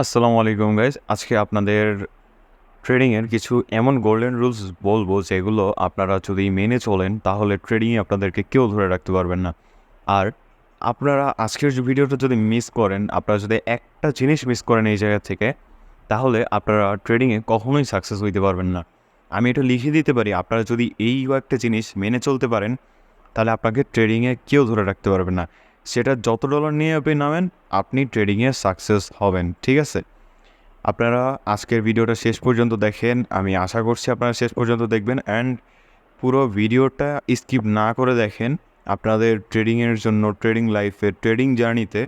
আসসালামু আলাইকুম গাইজ। আজকে আপনাদের ট্রেডিংয়ের কিছু এমন গোল্ডেন রুলস বলবো যেগুলো আপনারা যদি মেনে চলেন তাহলে ট্রেডিংয়ে আপনাদেরকে কেউ ধরে রাখতে পারবেন না। আর আপনারা আজকের যে ভিডিওটা যদি মিস করেন, আপনারা যদি একটা জিনিস মিস করেন এই জায়গা থেকে, তাহলে আপনারা ট্রেডিংয়ে কখনোই সাকসেস হইতে পারবেন না। আমি এটা লিখে দিতে পারি, আপনারা যদি এই কয়েকটা জিনিস মেনে চলতে পারেন তাহলে আপনাকে ট্রেডিংয়ে কেউ ধরে রাখতে পারবে না। সেটা যত ডলার নিয়ে আপনি নামেন, আপনি ট্রেডিংয়ে সাকসেস হবেন। ঠিক আছে, আপনারা আজকের ভিডিওটা শেষ পর্যন্ত দেখেন। আমি আশা করছি আপনারা শেষ পর্যন্ত দেখবেন অ্যান্ড পুরো ভিডিওটা স্কিপ না করে দেখেন। আপনাদের ট্রেডিংয়ের জন্য, ট্রেডিং লাইফে, ট্রেডিং জার্নিতে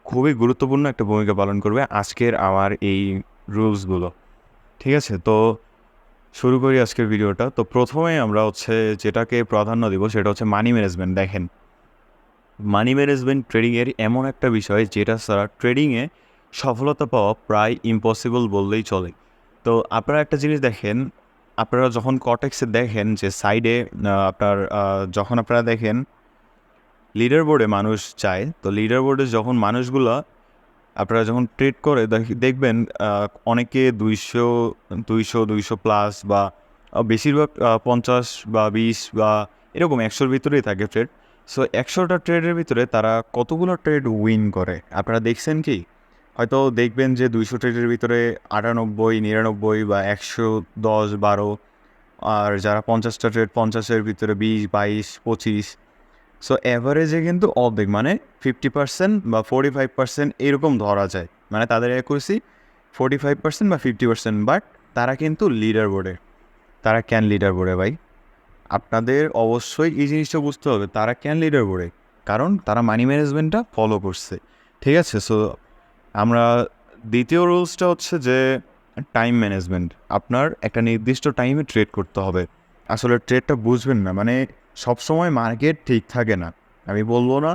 খুবই গুরুত্বপূর্ণ একটা ভূমিকা পালন করবে আজকের আমার এই রুলসগুলো। ঠিক আছে, তো শুরু করি আজকের ভিডিওটা। তো প্রথমে আমরা যেটাকে প্রাধান্য দিব সেটা হচ্ছে মানি ম্যানেজমেন্ট। দেখেন, মানি ম্যানেজমেন্ট ট্রেডিংয়ের এমন একটা বিষয় যেটা ছাড়া ট্রেডিংয়ে সফলতা পাওয়া প্রায় ইম্পসিবল বললেই চলে। তো আপনারা একটা জিনিস দেখেন, আপনারা যখন কটেক্সে দেখেন যে সাইডে যখন আপনারা দেখেন লিডার বোর্ডে মানুষ চায়, তো লিডার বোর্ডে যখন মানুষগুলো আপনারা যখন ট্রেড করে দেখবেন অনেকে 200 প্লাস বা বেশিরভাগ 50 বা 20 বা এরকম 100-র ভিতরেই থাকে ট্রেড। সো 100টা ট্রেডের ভিতরে তারা কতগুলো ট্রেড উইন করে আপনারা দেখছেন কি? হয়তো দেখবেন যে 200 ট্রেডের ভিতরে 98, 99 বা 110, 12, আর যারা 50টা ট্রেড 50-এর ভিতরে 20, 22, 25। সো অ্যাভারেজে কিন্তু অর্ধেক, মানে 50% বা 45% এরকম ধরা যায়। মানে তাদের অ্যাকুরেসি 45% বা 50%, বাট তারা কিন্তু লিডার বোর্ডে। তারা কেন লিডার বোর্ডে ভাই? আপনাদের অবশ্যই এই জিনিসটা বুঝতে হবে, তারা কেন লিডার বোর্ডে? কারণ তারা মানি ম্যানেজমেন্টটা ফলো করছে। ঠিক আছে, সো আমরা দ্বিতীয় রুলসটা হচ্ছে যে টাইম ম্যানেজমেন্ট। আপনার একটা নির্দিষ্ট টাইমে ট্রেড করতে হবে। আসলে ট্রেডটা বুঝবেন না, মানে সবসময় মার্কেট ঠিক থাকে না, আমি বলবো না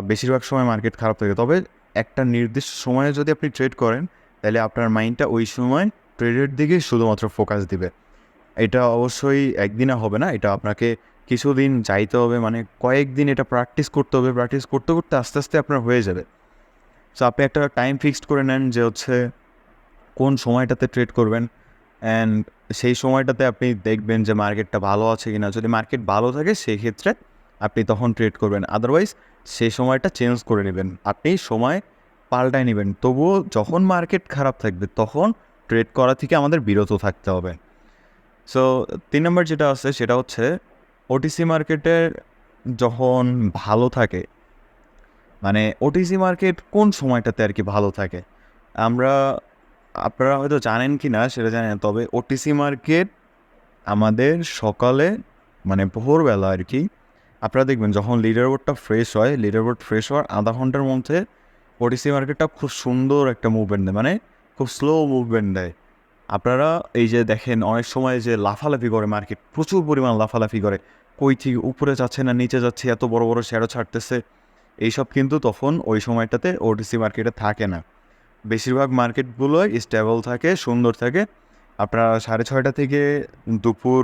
বেশিরভাগ সময় মার্কেট খারাপ থাকে। তবে একটা নির্দিষ্ট সময়ে যদি আপনি ট্রেড করেন তাহলে আপনার মাইন্ডটা ওই সময় ট্রেডের দিকে শুধুমাত্র ফোকাস দিবে। এটা অবশ্যই একদিনে হবে না, এটা আপনাকে কিছুদিন যাইতে হবে, মানে কয়েকদিন এটা প্র্যাকটিস করতে হবে। প্র্যাকটিস করতে করতে আস্তে আস্তে আপনার হয়ে যাবে। সো আপনি একটা টাইম ফিক্সড করে নেন যে কোন সময়টাতে ট্রেড করবেন, অ্যান্ড সেই সময়টাতে আপনি দেখবেন যে মার্কেটটা ভালো আছে কি না। যদি মার্কেট ভালো থাকে সেক্ষেত্রে আপনি তখন ট্রেড করবেন, আদারওয়াইজ সেই সময়টা চেঞ্জ করে নেবেন, আপনি সময় পাল্টায় নেবেন। তবুও যখন মার্কেট খারাপ থাকবে তখন ট্রেড করা থেকে আমাদের বিরত থাকতে হবে। সো 3 নম্বর যেটা আছে সেটা হচ্ছে ওটিসি মার্কেটের যখন ভালো থাকে, মানে ওটিসি মার্কেট কোন সময়টাতে আর কি ভালো থাকে আমরা আপনারা হয়তো জানেন কি না সেটা জানেন, তবে ওটিসি মার্কেট আমাদের সকালে, মানে ভোরবেলা আর কি, আপনারা দেখবেন যখন লিডার বোর্ডটা ফ্রেশ হয়, লিডার বোর্ড ফ্রেশ হওয়ার আধা ঘন্টার মধ্যে ওটিসি মার্কেটটা খুব সুন্দর একটা মুভমেন্ট দেয়, মানে খুব স্লো মুভমেন্ট দেয়। আপনারা এই যে দেখেন অনেক সময় যে লাফালাফি করে মার্কেট, প্রচুর পরিমাণ লাফালাফি করে, কই থেকে উপরে যাচ্ছে না নিচে যাচ্ছে, এত বড় বড় শ্যাডো ছাড়তেছে, এইসব কিন্তু তখন ওই সময়টাতে ওটিসি মার্কেটে থাকে না। বেশিরভাগ মার্কেটগুলোই স্টেবল থাকে, সুন্দর থাকে। আপনারা 6:30 থেকে দুপুর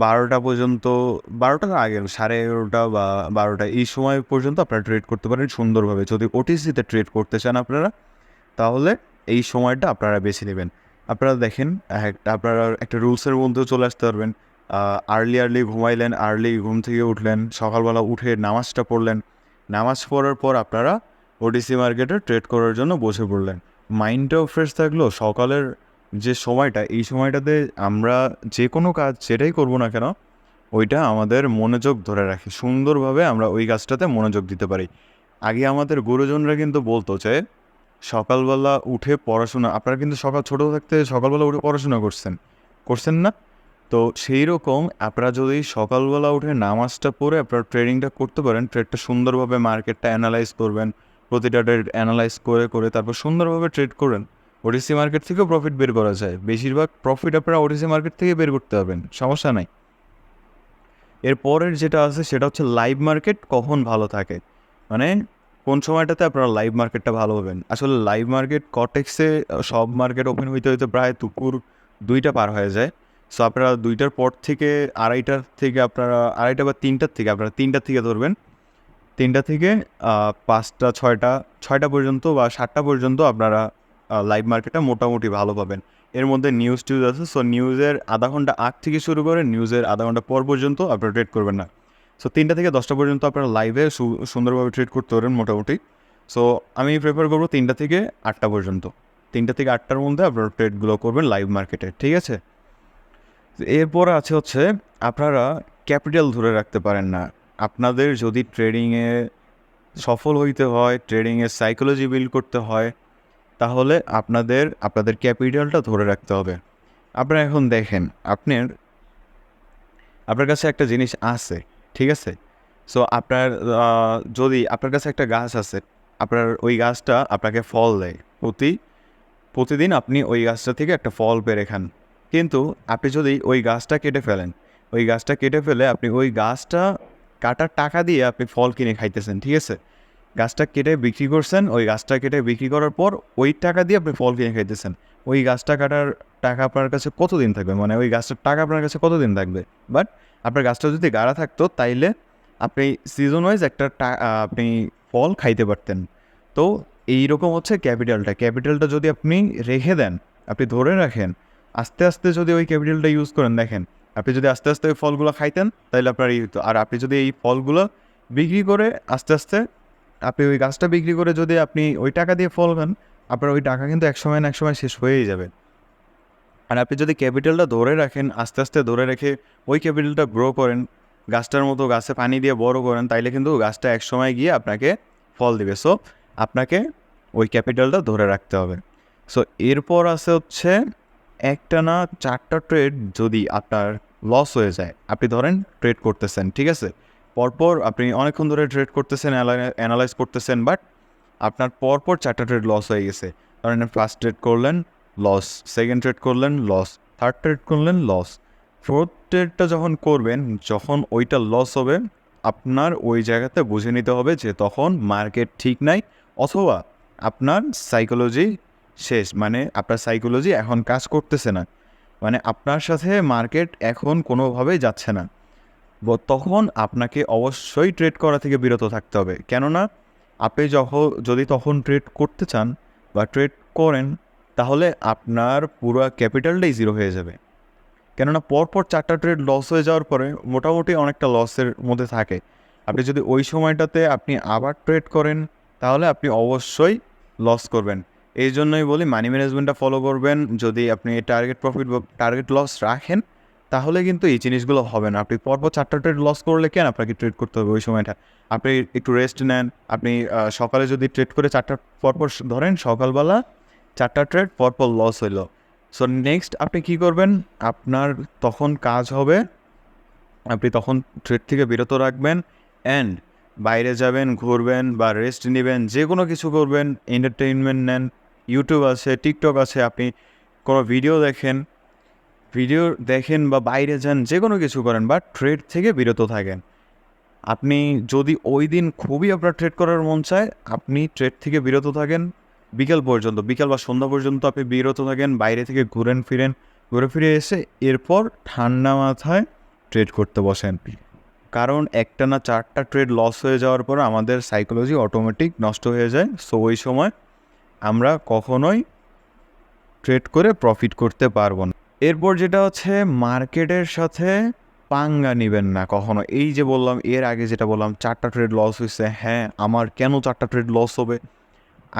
12টা পর্যন্ত, 12টার আগে 11:30 বা 12টা এই সময় পর্যন্ত আপনারা ট্রেড করতে পারেন সুন্দরভাবে। যদি ওটিসিতে ট্রেড করতে চান আপনারা, তাহলে এই সময়টা আপনারা বেছে নেবেন। আপনারা দেখেন আপনারা একটা রুলসের মধ্যেও চলে আসতে পারবেন। আর্লি ঘুমাইলেন, আর্লি ঘুম থেকে উঠলেন, সকালবেলা উঠে নামাজটা পড়লেন, নামাজ পড়ার পর আপনারা ওটিসি মার্কেটে ট্রেড করার জন্য বসে পড়লেন। মাইন্ডটাও ফ্রেশ থাকলো। সকালের যে সময়টা, এই সময়টাতে আমরা যে কোনো কাজ যেটাই করবো না কেন, ওইটা আমাদের মনোযোগ ধরে রাখে, সুন্দরভাবে আমরা ওই কাজটাতে মনোযোগ দিতে পারি। আগে আমাদের গুরুজনরা কিন্তু বলতো যে সকালবেলা উঠে পড়াশোনা, আপনারা কিন্তু ছোটো থাকতে সকালবেলা উঠে পড়াশোনা করছেন না? তো সেই রকম আপনারা যদি সকালবেলা উঠে নামাজটা পড়ে আপনারা ট্রেডিংটা করতে পারেন, ট্রেডটা সুন্দরভাবে মার্কেটটা অ্যানালাইজ করবেন, প্রতিটা ট্রেড অ্যানালাইজ করে করে তারপর সুন্দরভাবে ট্রেড করেন, ওটিসি মার্কেট থেকেও প্রফিট বের করা যায়। বেশিরভাগ প্রফিট আপনারা ওটিসি মার্কেট থেকে বের করতে পারবেন, সমস্যা নাই। এরপরের যেটা আছে সেটা হচ্ছে লাইভ মার্কেট কখন ভালো থাকে, মানে কোন সময়টাতে আপনারা লাইভ মার্কেটটা ভালো পাবেন। আসলে লাইভ মার্কেট কটেক্সে সব মার্কেট ওপেন হইতে হইতে প্রায় দুপুর 2টা পার হয়ে যায়। সো আপনারা 2টার পর থেকে 2:30 থেকে আপনারা 2:30 বা 3টার থেকে আপনারা 3টার থেকে ধরবেন, 3টা থেকে 5টা 6টা পর্যন্ত বা 7টা পর্যন্ত আপনারা লাইভ মার্কেটটা মোটামুটি ভালো পাবেন। এর মধ্যে টিউজ আছে। সো নিউজের আধা ঘন্টা আগ থেকে শুরু করে নিউজের আধা ঘন্টা পর পর্যন্ত আপনারা ট্রেড করবেন না। সো 3টা থেকে 10টা পর্যন্ত আপনারা লাইভে সুন্দরভাবে ট্রেড করতে পারেন মোটামুটি। সো আমি প্রেফার করবো 3টা থেকে 8টা পর্যন্ত। 3টা থেকে 8টার মধ্যে আপনারা ট্রেডগুলো করবেন লাইভ মার্কেটে, ঠিক আছে? এরপর আছে হচ্ছে আপনারা ক্যাপিটাল ধরে রাখতে পারেন না। আপনাদের যদি ট্রেডিংয়ে সফল হইতে হয়, ট্রেডিংয়ের সাইকোলজি বিল্ড করতে হয়, তাহলে আপনাদের ক্যাপিটালটা ধরে রাখতে হবে। আপনারা এখন দেখেন আপনার কাছে একটা জিনিস আছে, ঠিক আছে? সো যদি আপনার কাছে একটা গাছ আছে, আপনার ওই গাছটা আপনাকে ফল দেয় প্রতিদিন আপনি ওই গাছটা থেকে একটা ফল পেড়ে খান। কিন্তু আপনি যদি ওই গাছটা কেটে ফেলেন, ওই গাছটা কেটে ফেলে আপনি ওই গাছটা কাটার টাকা দিয়ে আপনি ফল কিনে খাইতেছেন, ঠিক আছে? গাছটা কেটে বিক্রি করছেন, ওই গাছটা কেটে বিক্রি করার পর ওই টাকা দিয়ে আপনি ফল কিনে খাইতেছেন। ওই গাছটা কাটার টাকা আপনার কাছে কতদিন থাকবে, মানে ওই গাছটার টাকা আপনার কাছে কতদিন থাকবে? বাট আপনার গাছটা যদি গাড়া থাকতো তাইলে আপনি সিজন ওয়াইজ আপনি ফল খাইতে পারতেন। তো এইরকম হচ্ছে ক্যাপিটালটা যদি আপনি রেখে দেন, আপনি ধরে রাখেন, আস্তে আস্তে যদি ওই ক্যাপিটালটা ইউজ করেন, দেখেন আপনি যদি আস্তে আস্তে ওই ফলগুলো খাইতেন তাহলে আপনার এই হতো। আর আপনি যদি এই ফলগুলো বিক্রি করে আস্তে আস্তে আপনি ওই গাছটা বিক্রি করে যদি আপনি ওই টাকা দিয়ে ফল খান, আপনার ওই টাকা কিন্তু এক সময় না এক সময় শেষ হয়েই যাবে। আর আপনি যদি ক্যাপিটালটা ধরে রাখেন, আস্তে আস্তে ধরে রেখে ওই ক্যাপিটালটা গ্রো করেন, গাছটার মতো গাছে পানি দিয়ে বড় করেন, তাইলে কিন্তু গাছটা এক সময় গিয়ে আপনাকে ফল দিবে। সো আপনাকে ওই ক্যাপিটালটা ধরে রাখতে হবে। সো এরপর আছে হচ্ছে একটানা 4টা ট্রেড যদি আপনার লস হয়ে যায়, আপনি ধরেন ট্রেড করতেছেন, ঠিক আছে? পরপর আপনি অনেকক্ষণ ধরে ট্রেড করতেছেন, অ্যানালাইজ করতেছেন, বাট আপনার পরপর 4টা ট্রেড লস হয়ে গেছে। ধরেন ফার্স্ট ট্রেড করলেন, লস, সেকেন্ড ট্রেড করলেন, লস, থার্ড ট্রেড করলেন, লস, ফোর্থ ট্রেডটা যখন করবেন, যখন ওইটা লস হবে, আপনার ওই জায়গাতে বুঝে নিতে হবে যে তখন মার্কেট ঠিক নাই, অথবা আপনার সাইকোলজি শেষ, মানে আপনার সাইকোলজি এখন কাজ করতেছে না, মানে আপনার সাথে মার্কেট এখন কোনোভাবেই যাচ্ছে না। তখন আপনাকে অবশ্যই ট্রেড করা থেকে বিরত থাকতে হবে। কেননা আপনি যদি তখন ট্রেড করতে চান বা ট্রেড করেন, তাহলে আপনার পুরো ক্যাপিটালটাই জিরো হয়ে যাবে। কেননা পরপর 4টা ট্রেড লস হয়ে যাওয়ার পরে মোটামুটি অনেকটা লসের মধ্যে থাকে। আপনি যদি ওই সময়টাতে আপনি আবার ট্রেড করেন, তাহলে আপনি অবশ্যই লস করবেন। এই জন্যই বলি মানি ম্যানেজমেন্টটা ফলো করবেন। যদি আপনি টার্গেট প্রফিট বা টার্গেট লস রাখেন, তাহলে কিন্তু এই জিনিসগুলো হবে না। আপনি পরপর 4টা ট্রেড লস করলে কেন আপনাকে ট্রেড করতে হবে ওই সময়টা? আপনি একটু রেস্ট নেন। আপনি সকালে যদি ট্রেড করে 4টা পরপর ধরেন, সকালবেলা 4টা ট্রেড পরপর লস হইলো, সো নেক্সট আপনি কী করবেন? আপনার তখন কাজ হবে, আপনি তখন ট্রেড থেকে বিরত রাখবেন অ্যান্ড বাইরে যাবেন, ঘুরবেন বা রেস্ট নেবেন, যে কোনো কিছু করবেন, এন্টারটেইনমেন্ট নেন। ইউটিউব আছে, টিকটক আছে, আপনি কোনো ভিডিও দেখেন বা বাইরে যান, যে কোনো কিছু করেন, বা ট্রেড থেকে বিরত থাকেন। আপনি যদি ওই দিন খুবই আপনার ট্রেড করার মন চায়, আপনি ট্রেড থেকে বিরত থাকেন বিকেল বা সন্ধ্যা পর্যন্ত আপনি বিরত থাকেন, বাইরে থেকে ঘুরে ফিরে এসে এরপর ঠান্ডা মাথায় ট্রেড করতে বসেন। কারণ একটানা 4টা ট্রেড লস হয়ে যাওয়ার পর আমাদের সাইকোলজি অটোমেটিক নষ্ট হয়ে যায়। সো ওই সময় আমরা কখনোই ট্রেড করে প্রফিট করতে পারবো না। এরপর যেটা হচ্ছে, মার্কেটের সাথে পাঙ্গা নিবেন না কখনো। এই যে বললাম, এর আগে যেটা বললাম 4টা ট্রেড লস হয়েছে, হ্যাঁ, আমার কেন 4টা ট্রেড লস হবে?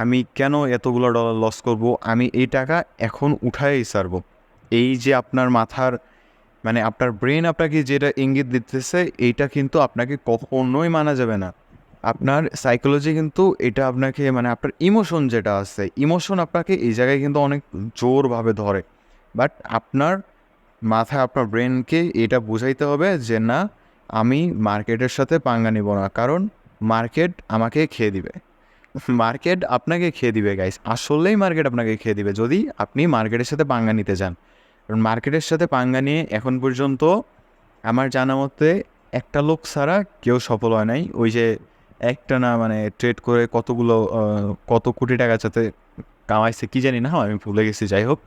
আমি কেন এতগুলো ডলার লস করব? আমি এই টাকা এখন উঠাই ছাড়বো। এই যে আপনার মাথার, মানে আপনার ব্রেন আপনাকে যেটা ইঙ্গিত দিতেছে, এইটা কিন্তু আপনাকে কখনোই মানা যাবে না। আপনার সাইকোলজি কিন্তু এটা আপনাকে, মানে আপনার ইমোশন যেটা আছে, ইমোশন আপনাকে এই জায়গায় কিন্তু অনেক জোরভাবে ধরে। বাট আপনার মাথায়, আপনার ব্রেনকে এটা বুঝাইতে হবে যে না, আমি মার্কেটের সাথে পাঙ্গা নিব না, কারণ মার্কেট আমাকে খেয়ে দিবে। মার্কেট আপনাকে খেয়ে দিবে গাইস, আসলেই মার্কেট আপনাকে খেয়ে দিবে যদি আপনি মার্কেটের সাথে পাঙ্গা নিতে যান। কারণ মার্কেটের সাথে পাঙ্গা নিয়ে এখন পর্যন্ত আমার জানা মতে একটা লোক ছাড়া কেউ সফল হয় নাই। ওই যে একটানা মানে ট্রেড করে কত কোটি টাকা যাতে কামাইছে কি জানি না, আমি ভুলে গেছি। যাই হোক,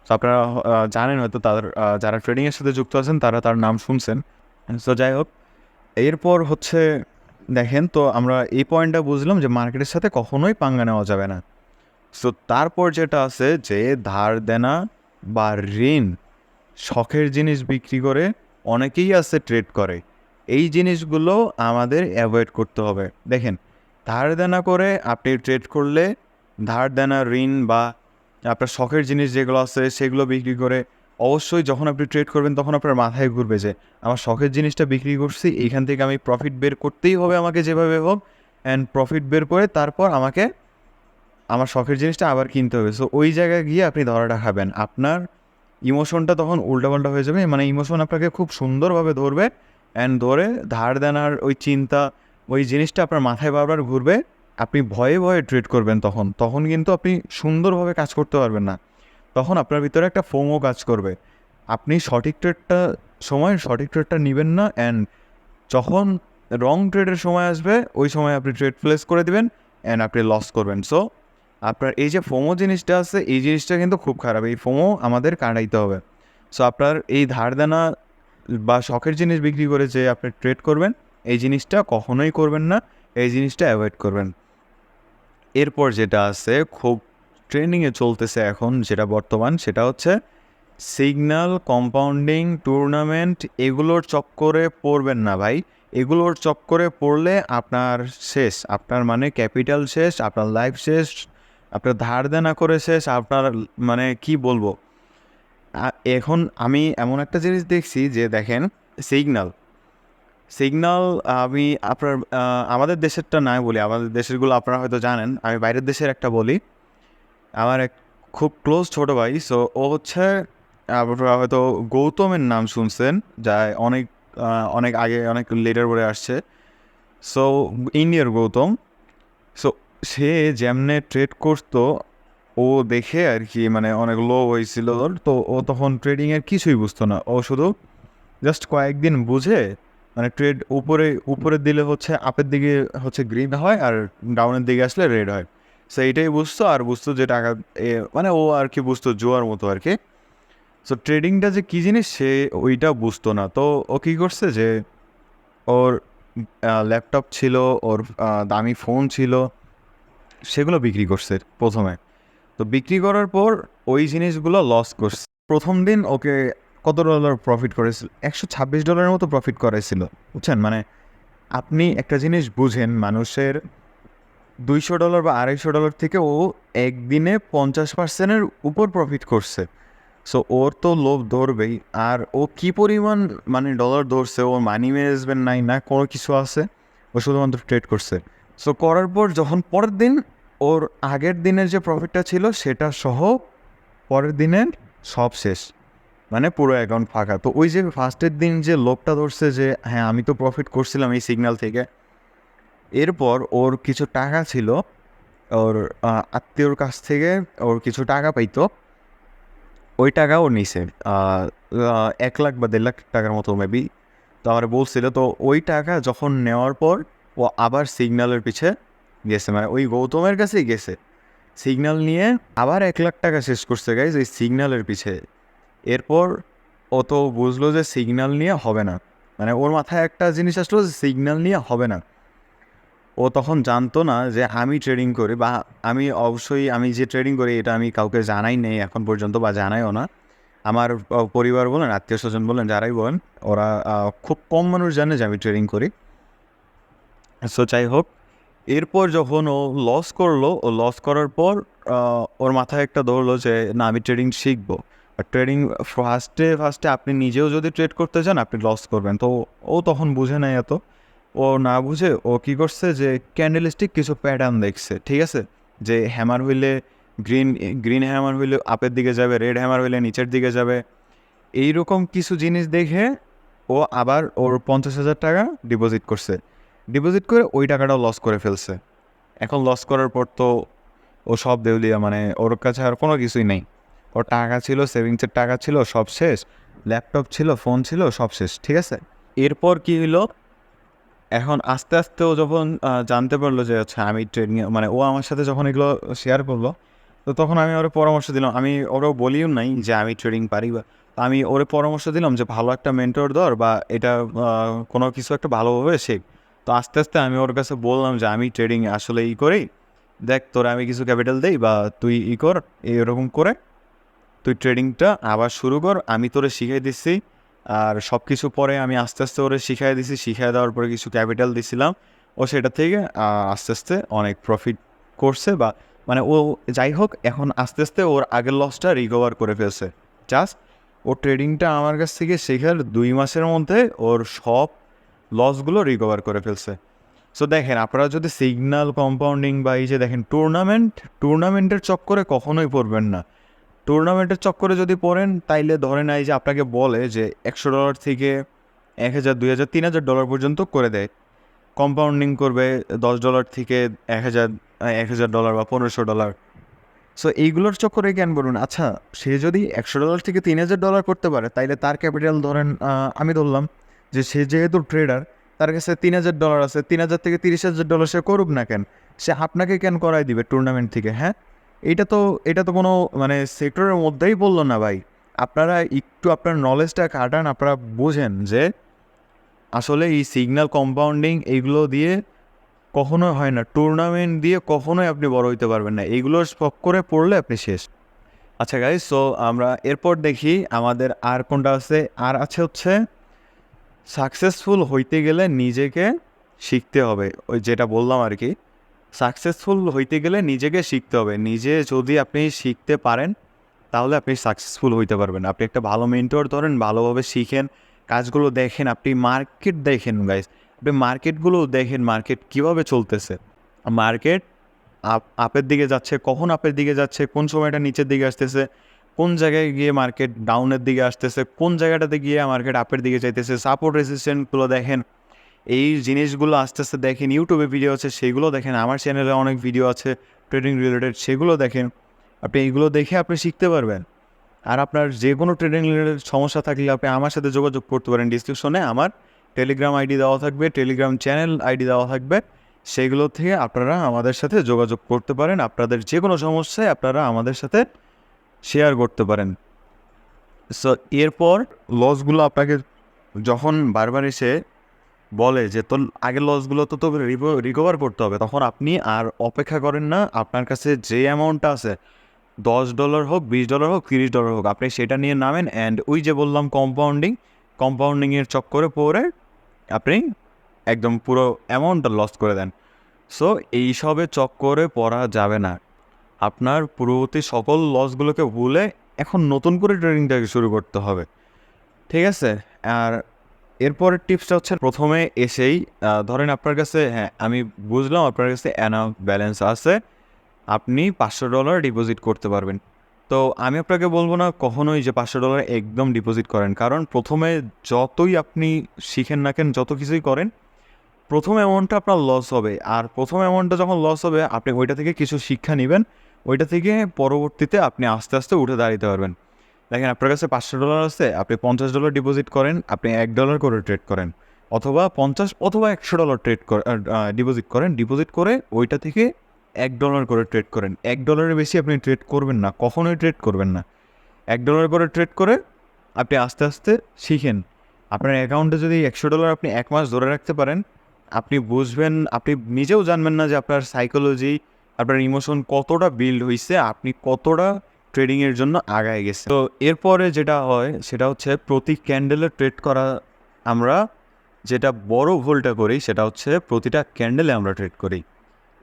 তো আপনারা জানেন হয়তো, যারা ট্রেডিংয়ের সাথে যুক্ত আছেন তারা তার নাম শুনছেন। সো যাই হোক, এরপর হচ্ছে দেখেন, তো আমরা এই পয়েন্টটা বুঝলাম যে মার্কেটের সাথে কখনোই পাঙ্গা নেওয়া যাবে না। সো তারপর যেটা আছে যে ধার দেনা বা ঋণ, শখের জিনিস বিক্রি করে অনেকেই আছে ট্রেড করে। এই জিনিসগুলো আমাদের অ্যাভয়েড করতে হবে। দেখেন, ধার দেনা করে আপনি ট্রেড করলে, ধার দেনা ঋণ বা আপনার শখের জিনিস যেগুলো আছে সেগুলো বিক্রি করে অবশ্যই যখন আপনি ট্রেড করবেন তখন আপনার মাথায় ঘুরবে যে আমার শখের জিনিসটা বিক্রি করছি, এইখান থেকে আমি প্রফিট বের করতেই হবে আমাকে যেভাবে হোক, অ্যান্ড প্রফিট বের করে তারপর আমাকে আমার শখের জিনিসটা আবার কিনতে হবে। সো ওই জায়গায় গিয়ে আপনি ধরাটা খাবেন, আপনার ইমোশনটা তখন উল্টাপাল্টা হয়ে যাবে, মানে ইমোশন আপনাকে খুব সুন্দরভাবে ধরবে, অ্যান্ড ধরে ধার দেনার ওই চিন্তা, ওই জিনিসটা আপনার মাথায় বারবার ঘুরবে, আপনি ভয়ে ভয়ে ট্রেড করবেন, তখন কিন্তু আপনি সুন্দরভাবে কাজ করতে পারবেন না। তখন আপনার ভিতরে একটা ফোমো কাজ করবে, আপনি সঠিক ট্রেডটা নেবেন না, অ্যান্ড যখন রং ট্রেডের সময় আসবে ওই সময় আপনি ট্রেড প্লেস করে দিবেন অ্যান্ড আপনি লস করবেন। সো আপনার এই যে ফোমো জিনিসটা আছে, এই জিনিসটা কিন্তু খুব খারাপ, এই ফোমো আমাদের কাটাইতে হবে। সো আপনার এই ধার দেনা বা শখের জিনিস বিক্রি করে যে আপনি ট্রেড করবেন, এই জিনিসটা কখনোই করবেন না, এই জিনিসটা অ্যাভয়েড করবেন। এরপর যেটা আছে খুব ট্রেন্ডিংয়ে চলতেছে এখন, যেটা বর্তমান, সেটা হচ্ছে সিগন্যাল কম্পাউন্ডিং টুর্নামেন্ট। এগুলোর চক্করে পড়বেন না ভাই, এগুলোর চক্করে পড়লে আপনার শেষ, আপনার মানে ক্যাপিটাল শেষ, আপনার লাইফ শেষ, আপনার ধার দেনা করে শেষ, আপনার মানে কি বলবো। এখন আমি এমন একটা জিনিস দেখছি যে দেখেন, সিগন্যাল সিগন্যাল আমি আপনার আমাদের দেশেরটা নাই বলি, আমাদের দেশেরগুলো আপনারা হয়তো জানেন, আমি বাইরের দেশের একটা বলি। আমার এক খুব ক্লোজ ছোটো ভাই, সো ও হচ্ছে, আপনারা হয়তো গৌতমের নাম শুনছেন, যা অনেক অনেক আগে অনেক লেটার পরে আসছে। সো ইন্ডিয়ার গৌতম, সো সে যেমনে ট্রেড করতো ও দেখে আর কি, মানে অনেক লো হয়েছিল ওর, তো ও তখন ট্রেডিংয়ের কিছুই বুঝতো না, ও শুধু জাস্ট কয়েকদিন বুঝে, মানে ট্রেড উপরে উপরে দিলে হচ্ছে আপের দিকে হচ্ছে গ্রিন হয়, আর ডাউনের দিকে আসলে রেড হয়। সো এইটাই বুঝতো, আর বুঝতো যে টাকা মানে ও আর কি বুঝতো জুয়ার মতো আর কি। সো ট্রেডিংটা যে কী জিনিস সে ওইটা বুঝতো না, তো ও কী করছে যে ওর ল্যাপটপ ছিল, ওর দামি ফোন ছিল, সেগুলো বিক্রি করছে প্রথমে। তো বিক্রি করার পর ওই জিনিসগুলো লস করছে। প্রথম দিন ওকে কত ডলার প্রফিট করেছিল, $126 মতো প্রফিট করেছিল, বুঝছেন। মানে আপনি একটা জিনিস বুঝেন, মানুষের $200 বা $250 থেকে ও একদিনে 50%-এর উপর প্রফিট করছে। সো ওর তো লোভ ধরবেই, আর ও কি পরিমাণ মানে ডলার ধরছে, ওর মানি ম্যানেজমেন্ট নাই না কোনো কিছু আছে, ও শুধুমাত্র ট্রেড করছে। সো করার পর যখন পরের দিন ওর আগের দিনের যে প্রফিটটা ছিল সেটা সহ পরের দিনের সব শেষ, মানে পুরো অ্যাকাউন্ট ফাঁকা। তো ওই যে ফার্স্টের দিন যে লোকটা ধরছে যে হ্যাঁ আমি তো প্রফিট করছিলাম এই সিগন্যাল থেকে, এরপর ওর কিছু টাকা ছিল, ওর আত্মীয়র কাছ থেকে ওর কিছু টাকা পাইতো, ওই টাকা ও নিছে 1 লাখ বা 1.5 লাখ টাকার মতো মেবি। তো আমার বলছিল, তো ওই টাকা যখন নেওয়ার পর ও আবার সিগন্যালের পিছে গেছে, মানে ওই গৌতমের কাছেই গেছে, সিগন্যাল নিয়ে আবার 1 লাখ টাকা শেষ করছে গাইজ ওই সিগন্যালের পিছে। এরপর ও তো বুঝলো যে সিগন্যাল নিয়ে হবে না, মানে ওর মাথায় একটা জিনিস আসলো যে সিগন্যাল নিয়ে হবে না। ও তখন জানতো না যে আমি ট্রেডিং করি, বা আমি যে ট্রেডিং করি এটা আমি কাউকে জানাই নেই এখন পর্যন্ত, বা জানাইও না। আমার পরিবার বলেন, আত্মীয় স্বজন বলেন, যারাই বলেন, ওরা খুব কম মানুষ জানে যে আমি ট্রেডিং করি। সো যাই হোক, এরপর যখন ও লস করলো, ও লস করার পর ওর মাথায় একটা ধরলো যে না আমি ট্রেডিং শিখবো। আর ট্রেডিং ফার্স্টে আপনি নিজেও যদি ট্রেড করতে চান আপনি লস করবেন, তো ও তখন বুঝে নাই এত। ও না বুঝে ও কী করছে যে ক্যান্ডেলস্টিক কিছু প্যাটার্ন দেখছে, ঠিক আছে, যে হ্যামার হইলে গ্রিন গ্রিন হ্যামার হইলে আপের দিকে যাবে, রেড হ্যামার হইলে নিচের দিকে যাবে, এইরকম কিছু জিনিস দেখে ও আবার ওর 50,000 টাকা ডিপোজিট করছে। ডিপোজিট করে ওই টাকাটাও লস করে ফেলছে। এখন লস করার পর তো ও সব দেউলিয়া, মানে ওর কাছে আর কোনো কিছুই নেই। ওর টাকা ছিল, সেভিংসের টাকা ছিল, সব শেষ, ল্যাপটপ ছিল, ফোন ছিল, সব শেষ, ঠিক আছে। এরপর কি হলো, এখন আস্তে আস্তে ও যখন জানতে পারলো যে আচ্ছা আমি ট্রেডিং, মানে ও আমার সাথে যখন এগুলো শেয়ার করলো, তো তখন আমি ওরে পরামর্শ দিলাম, আমি ওরাও বলিও নাই যে আমি ট্রেডিং পারি, বা আমি ওরে পরামর্শ দিলাম যে ভালো একটা মেন্টর ধর, বা এটা কোনো কিছু একটা ভালোভাবে শেখ। তো আস্তে আস্তে আমি ওর কাছে বললাম যে আমি ট্রেডিং আসলে করি, দেখ তোর আমি কিছু ক্যাপিটাল দেই বা তুই কর, এরকম করে তুই ট্রেডিংটা আবার শুরু কর, আমি তোরে শিখাই দিচ্ছি। আর সব কিছু পরে আমি আস্তে আস্তে ওরে শিখাই দিছি, শিখাই দেওয়ার পরে কিছু ক্যাপিটাল দিছিলাম, ও সেটা থেকে আস্তে আস্তে অনেক প্রফিট করছে, বা মানে ও যাই হোক এখন আস্তে আস্তে ওর আগের লসটা রিকভার করে ফেলছে। জাস্ট ও ট্রেডিংটা আমার কাছ থেকে শেখার 2 মাসের মধ্যে ওর সব লসগুলো রিকভার করে ফেলছে। সো দেখেন, আপনারা যদি সিগন্যাল কম্পাউন্ডিং বা এই যে দেখেন টুর্নামেন্টের চক্করে কখনোই পড়বেন না। টুর্নামেন্টের চক্করে যদি পড়েন তাইলে ধরে নেয় যে আপনাকে বলে যে $100 থেকে 1,000, 2,000, 3,000 পর্যন্ত করে দেয়, কম্পাউন্ডিং করবে $10 থেকে 1,000, $1,000 বা $1,500। সো এইগুলোর চক্করে কেন বলুন? আচ্ছা, সে যদি $100 থেকে $3,000 করতে পারে, তাইলে তার ক্যাপিটাল ধরেন আমি ধরলাম যে সে যেহেতু ট্রেডার, তার কাছে $3,000 আছে, 3,000 থেকে $30,000 সে করুক না কেন, সে আপনাকে কেন করাই দিবে টুর্নামেন্ট থেকে? হ্যাঁ, এটা তো কোনো মানে সেক্টরের মধ্যেই বললো না ভাই। আপনারা একটু আপনার নলেজটা খাটান, আপনারা বোঝেন যে আসলে এই সিগন্যাল কম্পাউন্ডিং এইগুলো দিয়ে কখনোই হয় না, টুর্নামেন্ট দিয়ে কখনোই আপনি বড় হইতে পারবেন না, এইগুলোর চক্করে পড়লে আপনি শেষ। আচ্ছা গাইস, সো আমরা এরপর দেখি আমাদের আর কোনটা আছে। আর আছে হচ্ছে সাকসেসফুল হইতে গেলে নিজেকে শিখতে হবে। ওই যেটা বললাম আর কি, সাকসেসফুল হইতে গেলে নিজেকে শিখতে হবে। নিজে যদি আপনি শিখতে পারেন তাহলে আপনি সাকসেসফুল হইতে পারবেন। আপনি একটা ভালো মেন্টর ধরেন, ভালোভাবে শিখেন, কাজগুলো দেখেন, আপনি মার্কেট দেখেন গাইস, আপনি মার্কেটগুলো দেখেন, মার্কেট কীভাবে চলতেছে, মার্কেট আপের দিকে যাচ্ছে, কখন আপের দিকে যাচ্ছে, কোন সময়টা নিচের দিকে আসতেছে, কোন জায়গায় গিয়ে মার্কেট ডাউনের দিকে আসতেছে, কোন জায়গাটাতে গিয়ে মার্কেট আপের দিকে যাইতেছে, সাপোর্ট রেজিস্ট্যান্সগুলো দেখেন, এই জিনিসগুলো আস্তে আস্তে দেখেন। ইউটিউবে ভিডিও আছে সেগুলো দেখেন, আমার চ্যানেলে অনেক ভিডিও আছে ট্রেডিং রিলেটেড, সেগুলো দেখেন। আপনি এইগুলো দেখে আপনি শিখতে পারবেন। আর আপনার যে কোনো ট্রেডিং রিলেটেড সমস্যা থাকলে আপনি আমার সাথে যোগাযোগ করতে পারেন। ডিসক্রিপশনে আমার টেলিগ্রাম আইডি দেওয়া থাকবে, টেলিগ্রাম চ্যানেল আইডি দেওয়া থাকবে, সেগুলো থেকে আপনারা আমাদের সাথে যোগাযোগ করতে পারেন। আপনাদের যে কোনো সমস্যায় আপনারা আমাদের সাথে শেয়ার করতে পারেন। সো এরপর লসগুলো আপনাকে যখন বারবার এসে বলে যে তোর আগের লসগুলো তো তোকে রিকভার করতে হবে, তখন আপনি আর অপেক্ষা করেন না। আপনার কাছে যে অ্যামাউন্টটা আছে, $10 হোক, $20 হোক, $30 হোক, আপনি সেটা নিয়ে নামেন। অ্যান্ড ওই যে বললাম কম্পাউন্ডিংয়ের চক্করে পড়ে আপনি একদম পুরো অ্যামাউন্টটা লস করে দেন। সো এইসবে চক্করে পড়া যাবে না। আপনার পূর্ববর্তী সকল লসগুলোকে ভুলে এখন নতুন করে ট্রেডিংটাকে শুরু করতে হবে, ঠিক আছে? আর এরপরের টিপসটা হচ্ছে, প্রথমে এসেই ধরেন আপনার কাছে, হ্যাঁ আমি বুঝলাম আপনার কাছে এনাফ ব্যালেন্স আছে, আপনি $500 ডিপোজিট করতে পারবেন। তো আমি আপনাকে বলবো না কখনোই যে $500 একদম ডিপোজিট করেন, কারণ প্রথমে যতই আপনি শিখেন না কেন, যত কিছুই করেন, প্রথম অ্যামাউন্টটা আপনার লস হবে। আর প্রথম অ্যামাউন্টটা যখন লস হবে, আপনি ওইটা থেকে কিছু শিক্ষা নেবেন, ওইটা থেকে পরবর্তীতে আপনি আস্তে আস্তে উঠে দাঁড়াতে পারবেন। দেখেন, আপনার কাছে $500 আছে, আপনি $50 ডিপোজিট করেন, আপনি $1 করে ট্রেড করেন, অথবা 50 অথবা $100 ট্রেড ডিপোজিট করেন, ডিপোজিট করে ওইটা থেকে $1 করে ট্রেড করেন। $1 বেশি আপনি ট্রেড করবেন না, কখনোই ট্রেড করবেন না। $1 করে ট্রেড করে আপনি আস্তে আস্তে শিখেন। আপনার অ্যাকাউন্টে যদি $100 আপনি 1 মাস ধরে রাখতে পারেন, আপনি বুঝবেন, আপনি নিজেও জানবেন না যে আপনার সাইকোলজি, আপনার ইমোশন কতটা বিল্ড হয়েছে, আপনি কতটা ট্রেডিংয়ের জন্য আগায় গেছে। তো এরপরে যেটা হয় সেটা হচ্ছে প্রতি ক্যান্ডেলে ট্রেড করা। আমরা যেটা বড় ভুলটা করি সেটা হচ্ছে প্রতিটা ক্যান্ডেলে আমরা ট্রেড করি।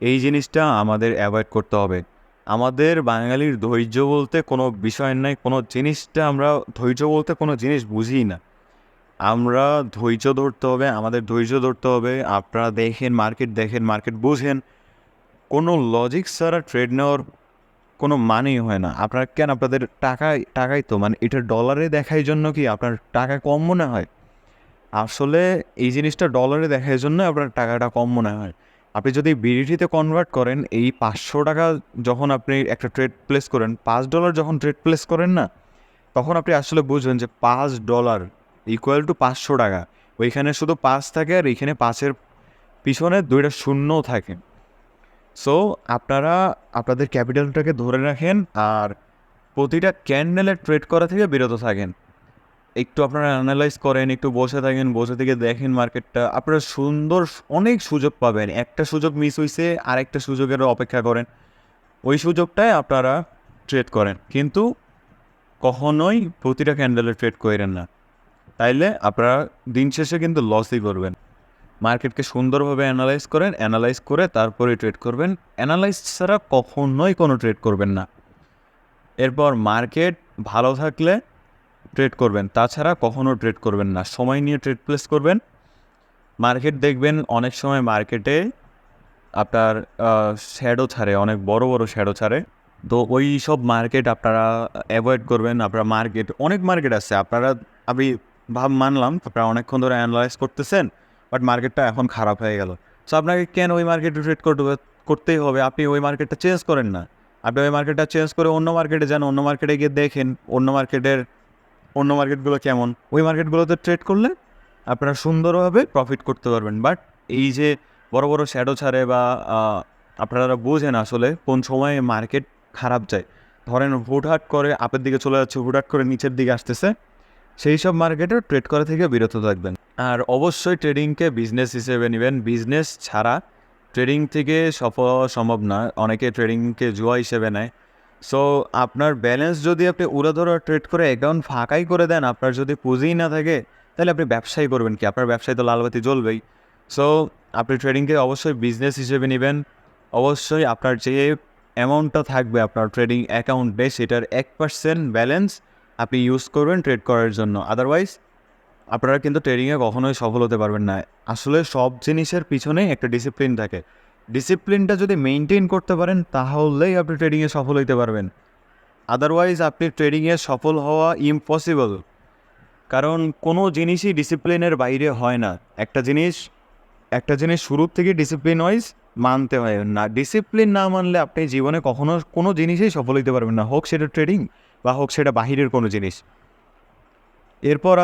এই জিনিসটা আমাদের অ্যাভয়েড করতে হবে। আমাদের বাঙালির ধৈর্য বলতে কোনো বিষয় নাই, কোনো জিনিসটা আমরা ধৈর্য বলতে কোনো জিনিস বুঝি না। আমরা ধৈর্য ধরতে হবে, আমাদের ধৈর্য ধরতে হবে। আপনারা দেখেন, মার্কেট বুঝেন, কোনো লজিক ছাড়া ট্রেড নেওয়ার কোনো মানেই হয় না। আপনারা কেন, আপনাদের টাকাই তো মানে এটা ডলারে দেখার জন্য কি আপনার টাকা কম মনে হয়? আসলে এই জিনিসটা ডলারে দেখার জন্য আপনার টাকাটা কম মনে হয়। আপনি যদি বিডিটিতে কনভার্ট করেন, এই $500 যখন আপনি একটা ট্রেড প্লেস করেন, $5 যখন ট্রেড প্লেস করেন না, তখন আপনি আসলে বুঝবেন যে $5 ইকুয়াল টু $500। ওইখানে শুধু 5 থাকে আর এইখানে 5-এর পিছনে 2টা শূন্যও থাকে। সো আপনারা আপনাদের ক্যাপিটালটাকে ধরে রাখেন আর প্রতিটা ক্যান্ডেলে ট্রেড করা থেকে বিরত থাকেন। একটু আপনারা অ্যানালাইজ করেন, একটু বসে থাকেন, বসে থেকে দেখেন মার্কেটটা, আপনারা সুন্দর অনেক সুযোগ পাবেন। একটা সুযোগ মিস হইছে, আরেকটা সুযোগের অপেক্ষা করেন, ওই সুযোগটায় আপনারা ট্রেড করেন, কিন্তু কখনোই প্রতিটা ক্যান্ডেলে ট্রেড করেন না, তাইলে আপনারা দিন শেষে কিন্তু লসই করবেন। মার্কেটকে সুন্দরভাবে অ্যানালাইজ করেন, অ্যানালাইজ করে তারপরে ট্রেড করবেন। অ্যানালাইজ ছাড়া কখনোই কোনো ট্রেড করবেন না। এরপর মার্কেট ভালো থাকলে ট্রেড করবেন, তাছাড়া কখনো ট্রেড করবেন না। সময় নিয়ে ট্রেড প্লেস করবেন। মার্কেট দেখবেন অনেক সময় মার্কেটে আপনার শ্যাডো ছাড়ে, অনেক বড় বড় শ্যাডো ছাড়ে। তো ওই সব মার্কেট আপনারা অ্যাভয়েড করবেন। আপনারা অনেক মার্কেট আছে, আমি মানলাম আপনারা অনেকক্ষণ ধরে অ্যানালাইজ করতেছেন, বাট মার্কেটটা এখন খারাপ হয়ে গেল। সো আপনাকে কেন ওই মার্কেটে ট্রেড করতেই হবে? আপনি ওই মার্কেটটা চেঞ্জ করেন না। আপনি ওই মার্কেটটা চেঞ্জ করে অন্য মার্কেটে যান, অন্য মার্কেটে গিয়ে দেখেন অন্য মার্কেটগুলো কেমন। ওই মার্কেটগুলোতে ট্রেড করলে আপনারা সুন্দরভাবে প্রফিট করতে পারবেন। বাট এই যে বড় বড় শ্যাডো ছাড়ে বা আপনারা বোঝেন আসলে কোন সময়ে মার্কেট খারাপ যায়। ধরেন হুটহাট করে আপের দিকে চলে যাচ্ছে, হুটহাট করে নিচের দিকে আসতেছে, সেই সব মার্কেটে ট্রেড করা থেকে বিরত থাকবেন। আর অবশ্যই ট্রেডিংকে বিজনেস হিসেবে নেবেন। বিজনেস ছাড়া ট্রেডিং থেকে সফল হওয়া সম্ভব না। অনেকে ট্রেডিংকে জুয়া হিসেবে নেয়। সো আপনার ব্যালেন্স যদি আপনি উড়াধরা ট্রেড করে অ্যাকাউন্ট ফাঁকাই করে দেন, আপনার যদি পুঁজিই না থাকে, তাহলে আপনি ব্যবসায়ী করবেন কি? আপনার ব্যবসায় তো লালবাতি জ্বলবেই। সো আপনি ট্রেডিংকে অবশ্যই বিজনেস হিসেবে নেবেন। অবশ্যই আপনার যে অ্যামাউন্টটা থাকবে আপনার ট্রেডিং অ্যাকাউন্টে, সেটার 1% ব্যালেন্স আপনি ইউজ করবেন ট্রেড করার জন্য। আদারওয়াইজ আপনারা কিন্তু ট্রেডিংয়ে কখনোই সফল হতে পারবেন না। আসলে সব জিনিসের পিছনেই একটা ডিসিপ্লিন থাকে। ডিসিপ্লিনটা যদি মেনটেন করতে পারেন, তাহলেই আপনি ট্রেডিংয়ে সফল হতে পারবেন। আদারওয়াইজ আপনি ট্রেডিংয়ে সফল হওয়া ইম্পসিবল। কারণ কোনো জিনিসই ডিসিপ্লিনের বাইরে হয় না। একটা জিনিস শুরুর থেকে ডিসিপ্লিন ওয়াইজ মানতে হয়। না, ডিসিপ্লিন না মানলে আপনি জীবনে কখনো কোনো জিনিসেই সফল হতে পারবেন না, হোক সেটা ট্রেডিং বা হোক সেটা বাহিরের কোনো জিনিস। এরপর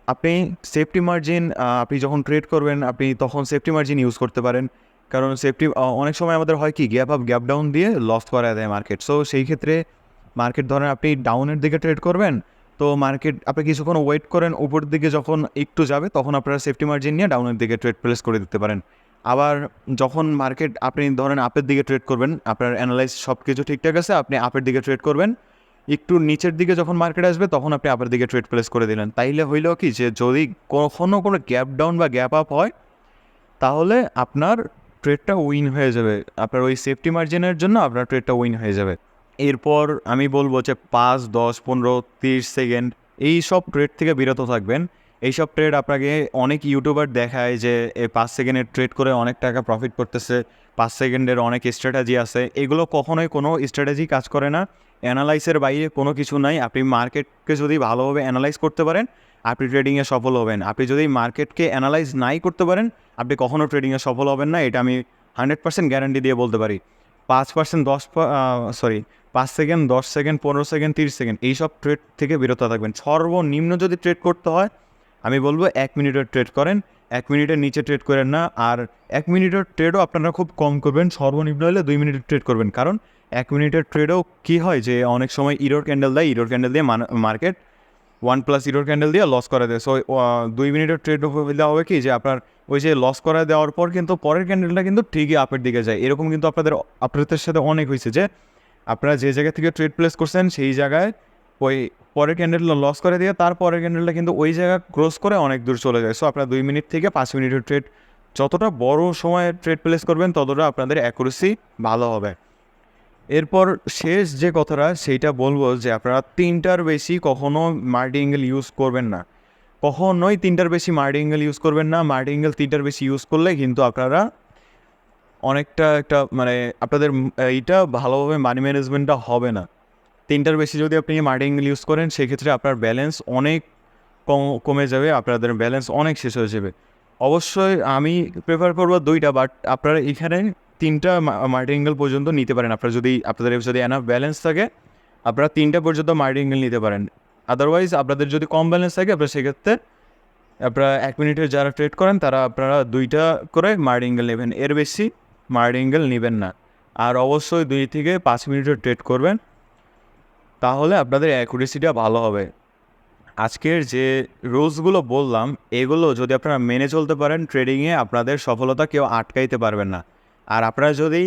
আপনি সেফটি মার্জিন, আপনি যখন ট্রেড করবেন আপনি তখন সেফটি মার্জিন ইউজ করতে পারেন। কারণ অনেক সময় আমাদের হয় কি, গ্যাপ আপ গ্যাপ ডাউন দিয়ে লস করা দেয় মার্কেট। সো সেই ক্ষেত্রে মার্কেট ধরেন আপনি ডাউনের দিকে ট্রেড করবেন, তো মার্কেট আপনি কিছুক্ষণ ওয়েট করেন, উপরের দিকে যখন একটু যাবে তখন আপনারা সেফটি মার্জিন নিয়ে ডাউনের দিকে ট্রেড প্লেস করে দিতে পারেন। আবার যখন মার্কেট আপনি ধরেন আপের দিকে ট্রেড করবেন, আপনার অ্যানালাইজ সব কিছু ঠিকঠাক আছে, আপনি আপের দিকে ট্রেড করবেন, একটু নিচের দিকে যখন মার্কেট আসবে তখন আপনি আপের দিকে ট্রেড প্লেস করে দিলেন। তাইলে হইল কি, যে যদি কখনও কোনো গ্যাপ ডাউন বা গ্যাপ আপ হয়, তাহলে আপনার ট্রেডটা উইন হয়ে যাবে। আপনার ওই সেফটি মার্জিনের জন্য আপনার ট্রেডটা উইন হয়ে যাবে। এরপর আমি বলবো যে 5, 10, 15, 30 সেকেন্ড এই সব ট্রেড থেকে বিরত থাকবেন। এইসব ট্রেড আপনাকে অনেক ইউটিউবার দেখায় যে 5 সেকেন্ডের ট্রেড করে অনেক টাকা প্রফিট করতেছে, 5 সেকেন্ডের অনেক স্ট্র্যাটেজি আছে। এগুলো কখনোই কোনো স্ট্র্যাটেজি কাজ করে না। অ্যানালাইসের বাইরে কোনো কিছু নাই। আপনি মার্কেটকে যদি ভালোভাবে অ্যানালাইজ করতে পারেন, আপনি ট্রেডিংয়ে সফল হবেন। আপনি যদি মার্কেটকে অ্যানালাইজ নাই করতে পারেন, আপনি কখনও ট্রেডিংয়ে সফল হবেন না। এটা আমি 100% গ্যারান্টি দিয়ে বলতে পারি। 5%, 5 সেকেন্ড, 10 সেকেন্ড, 15 সেকেন্ড, 30 সেকেন্ড এইসব ট্রেড থেকে বিরত থাকবেন। সর্বনিম্ন যদি ট্রেড করতে হয়, আমি বলবো 1 মিনিটের ট্রেড করেন। 1 মিনিটের নিচে ট্রেড করেন না। আর 1 মিনিটের ট্রেডও আপনারা খুব কম করবেন, সর্বনিম্ন হলে 2 মিনিটের ট্রেড করবেন। কারণ 1 মিনিটের ট্রেডও কী হয়, যে অনেক সময় ইরোর ক্যান্ডেল দিয়ে মার্কেট 1+ ইরোর ক্যান্ডেল দিয়ে লস করে দেয়। সো 2 মিনিটের ট্রেড হলে হবে কি, যে আপনার ওই যে লস করে দেওয়ার পর কিন্তু পরের ক্যান্ডেলটা কিন্তু ঠিকই আপের দিকে যায়। এরকম কিন্তু আপনাদের সাথে অনেক হয়েছে, যে আপনারা যে জায়গা থেকে ট্রেড প্লেস করছেন সেই জায়গায় ওই পরের ক্যান্ডেলটা লস করে দিয়ে তার পরের ক্যান্ডেলটা কিন্তু ওই জায়গা ক্রস করে অনেক দূর চলে যায়। সো আপনার 2 মিনিট থেকে 5 মিনিটের ট্রেড, যতটা বড় সময়ে ট্রেড প্লেস করবেন ততটা আপনাদের অ্যাকুরেসি ভালো হবে। এরপর শেষ যে কথাটা সেইটা বলবো, যে আপনারা 3টার বেশি কখনো মার্টিঙ্গেল ইউজ করবেন না। কখনোই 3টার বেশি মার্টিঙ্গেল ইউজ করবেন না। মার্টিঙ্গেল 3টার বেশি ইউজ করলে কিন্তু আপনারা অনেকটা একটা মানে আপনাদের এইটা ভালোভাবে মানি ম্যানেজমেন্টটা হবে না। 3টার বেশি যদি আপনি মার্টিঙ্গেল ইউজ করেন, সেক্ষেত্রে আপনার ব্যালেন্স অনেক কমে যাবে, আপনাদের ব্যালেন্স অনেক শেষ হয়ে যাবে। অবশ্যই আমি প্রেফার করবো 2টা, বাট আপনারা এখানে 3টা মার্টিঙ্গেল পর্যন্ত নিতে পারেন। আপনাদের যদি এনাফ ব্যালেন্স থাকে, আপনারা 3টা পর্যন্ত মার্টিঙ্গেল নিতে পারেন। আদারওয়াইজ আপনাদের যদি কম ব্যালেন্স থাকে, আপনারা সেক্ষেত্রে আপনারা 1 মিনিটের যারা ট্রেড করেন তারা আপনারা 2টা করে মার্টিঙ্গেল নেবেন, এর বেশি মার্টিঙ্গেল নেবেন না। আর অবশ্যই 2 থেকে 5 মিনিটের ট্রেড করবেন, তাহলে আপনাদের অ্যাকুরেসিটা ভালো হবে। আজকের যে রুলসগুলো বললাম এগুলো যদি আপনারা মেনে চলতে পারেন ট্রেডিংয়ে আপনাদের সফলতা কেউ আটকাইতে পারবেন না। আর আপনারা যদি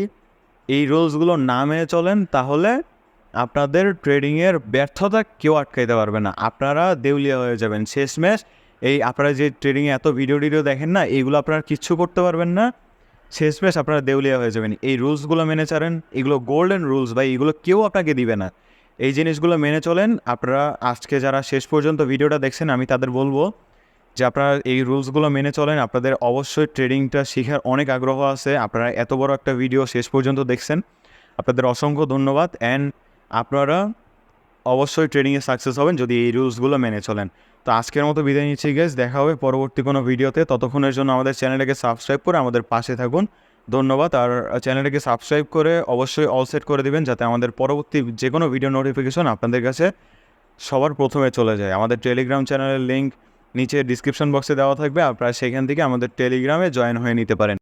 এই রুলসগুলো না মেনে চলেন তাহলে আপনাদের ট্রেডিংয়ের ব্যর্থতা কেউ আটকাইতে পারবে না, আপনারা দেউলিয়া হয়ে যাবেন শেষমেশ। এই আপনারা যে ট্রেডিংয়ে এত ভিডিও দেখেন না, এইগুলো আপনারা কিচ্ছু করতে পারবেন না, শেষমেশ আপনারা দেউলিয়া হয়ে যাবেন। এই রুলসগুলো মেনে চলেন, এগুলো গোল্ডেন রুলস ভাই, এগুলো কেউ আপনাকে দিবে না। এই জিনিসগুলো মেনে চলেন। আপনারা আজকে যারা শেষ পর্যন্ত ভিডিওটা দেখছেন আমি তাদের বলবো যে আপনারা এই রুলসগুলো মেনে চলেন, আপনাদের অবশ্যই ট্রেডিংটা শেখার অনেক আগ্রহ আছে। আপনারা এত বড় একটা ভিডিও শেষ পর্যন্ত দেখছেন, আপনাদের অসংখ্য ধন্যবাদ। অ্যান্ড আপনারা অবশ্যই ট্রেডিংয়ে সাকসেস হবেন যদি এই রুলসগুলো মেনে চলেন। তো আজকের মতো বিদায় নিচ্ছি গাইস, দেখা হবে পরবর্তী কোনো ভিডিওতে। ততক্ষণের জন্য আমাদের চ্যানেলটাকে সাবস্ক্রাইব করে আমাদের পাশে থাকুন, ধন্যবাদ। আর চ্যানেলটাকে সাবস্ক্রাইব করে অবশ্যই অল সেট করে দিবেন যাতে আমাদের পরবর্তী যে কোনো ভিডিও নোটিফিকেশন আপনাদের কাছে সবার প্রথমে চলে যায়। আমাদের টেলিগ্রাম চ্যানেলের লিঙ্ক নিচে ডিসক্রিপশন বক্সে দেওয়া থাকবে, আপনারা সেখান থেকে আমাদের টেলিগ্রামে জয়েন হয়ে নিতে পারেন।